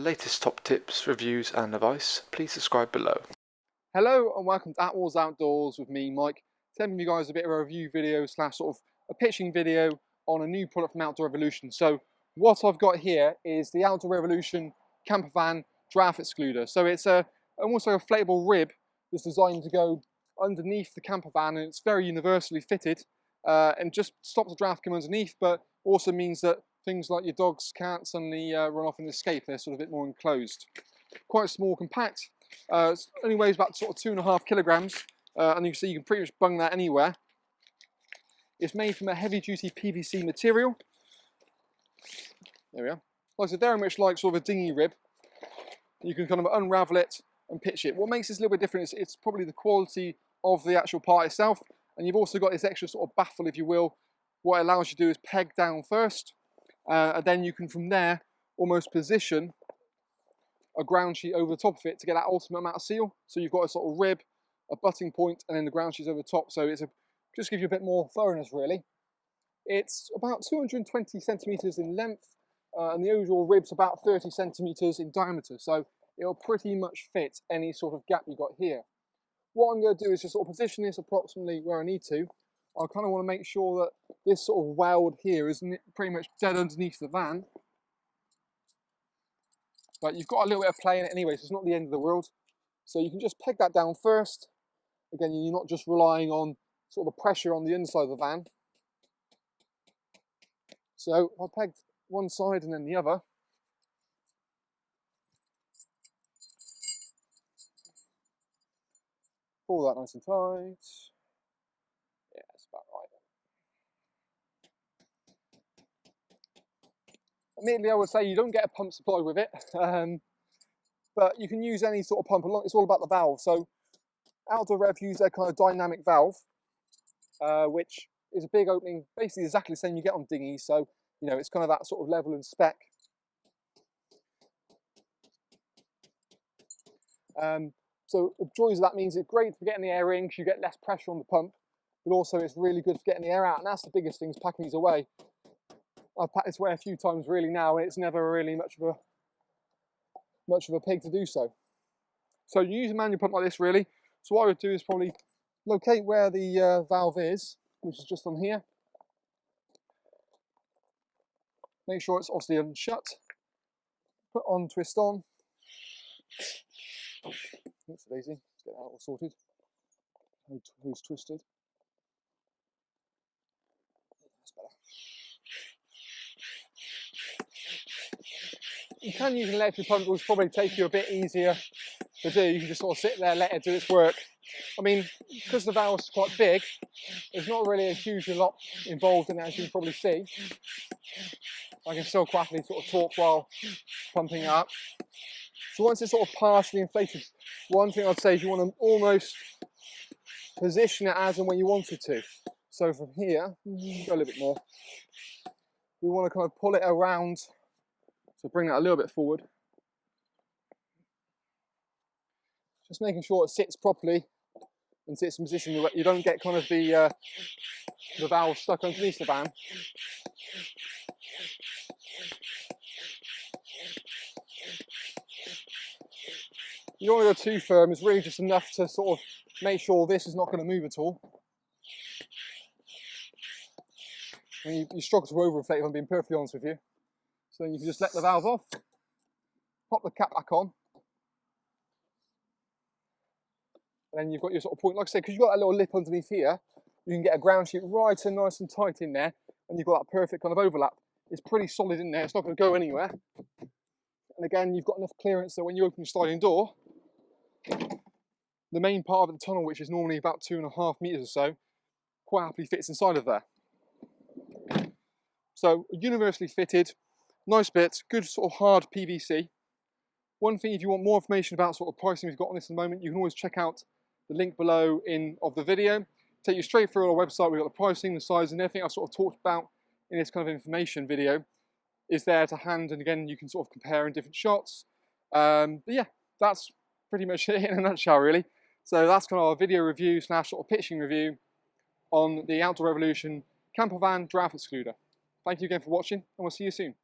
the latest top tips, reviews and advice, please subscribe below. Hello and welcome to Outlaws Outdoors with me, Mike. Telling you guys a bit of a review video slash sort of a pitching video on a new product from Outdoor Revolution. So what I've got here is the Outdoor Revolution Campervan Draught Excluder. So it's almost like a inflatable rib that's designed to go underneath the campervan, and it's very universally fitted and just stops the draft coming underneath, but also means that things like your dogs can't suddenly run off and escape. They're sort of a bit more enclosed. Quite small, compact. It only weighs about sort of 2.5 kilograms, and you can see you can pretty much bung that anywhere. It's made from a heavy-duty PVC material. There we are. Like I said, very much like sort of a dinghy rib. You can kind of unravel it and pitch it. What makes this a little bit different is it's probably the quality of the actual part itself, and you've also got this extra sort of baffle, if you will. What it allows you to do is peg down first, and then you can from there almost position a ground sheet over the top of it to get that ultimate amount of seal. So you've got a sort of rib, a butting point, and then the ground sheet's over the top. So it's just gives you a bit more thoroughness, really. It's about 220 centimeters in length, and the overall rib's about 30 centimeters in diameter. So it'll pretty much fit any sort of gap you got here. What I'm going to do is just sort of position this approximately where I need to. I kind of want to make sure that this sort of weld here is pretty much dead underneath the van. But you've got a little bit of play in it anyway, so it's not the end of the world. So you can just peg that down first. Again, you're not just relying on sort of the pressure on the inside of the van. So I pegged one side and then the other. Pull that nice and tight. Yeah, that's about right. Immediately I would say you don't get a pump supplied with it, but you can use any sort of pump. It's all about the valve. So Outdoor Rev use their kind of dynamic valve, which is a big opening, basically exactly the same you get on dinghies. So, you know, it's kind of that sort of level and spec. So the joys of that means it's great for getting the air in because you get less pressure on the pump, but also it's really good for getting the air out, and that's the biggest thing, is packing these away. I've packed this away a few times really now, and it's never really much of a pig to do so. So you use a manual pump like this really. So what I would do is probably locate where the valve is, which is just on here. Make sure it's obviously unshut. Put on, twist on. Oops, daisy. Let's get that all sorted. Who's twisted? That's better. You can use an electric pump, which will probably take you a bit easier to do. You can just sort of sit there, let it do its work. I mean, because the valve's quite big, there's not really a huge lot involved in it, as you can probably see. I can still quite happily sort of talk while pumping it up. So once it's sort of partially inflated, one thing I'd say is you want to almost position it as and when you want it to. So from here, go a little bit more. We want to kind of pull it around, so bring that a little bit forward. Just making sure it sits properly and sits in position where you don't get kind of the valve stuck underneath the van. You don't want to go too firm. It's really just enough to sort of make sure this is not going to move at all. And you struggle to overinflate, if I'm being perfectly honest with you. So you can just let the valve off, pop the cap back on, and then you've got your sort of point. Like I said, because you've got that little lip underneath here, you can get a ground sheet right and nice and tight in there, and you've got that perfect kind of overlap. It's pretty solid in there, it's not going to go anywhere. And again, you've got enough clearance so when you open your sliding door, the main part of the tunnel, which is normally about 2.5 meters or so, quite happily fits inside of there. So universally fitted, nice bit, good sort of hard PVC. One thing, if you want more information about sort of pricing we've got on this at the moment, you can always check out the link below of the video. Take you straight through our website. We've got the pricing, the size, and everything I sort of talked about in this kind of information video is there to hand, and again you can sort of compare in different shots. But yeah, that's pretty much it in a nutshell really. So that's kind of our video review slash sort of pitching review on the Outdoor Revolution Campervan Draught Excluder. Thank you again for watching, and we'll see you soon.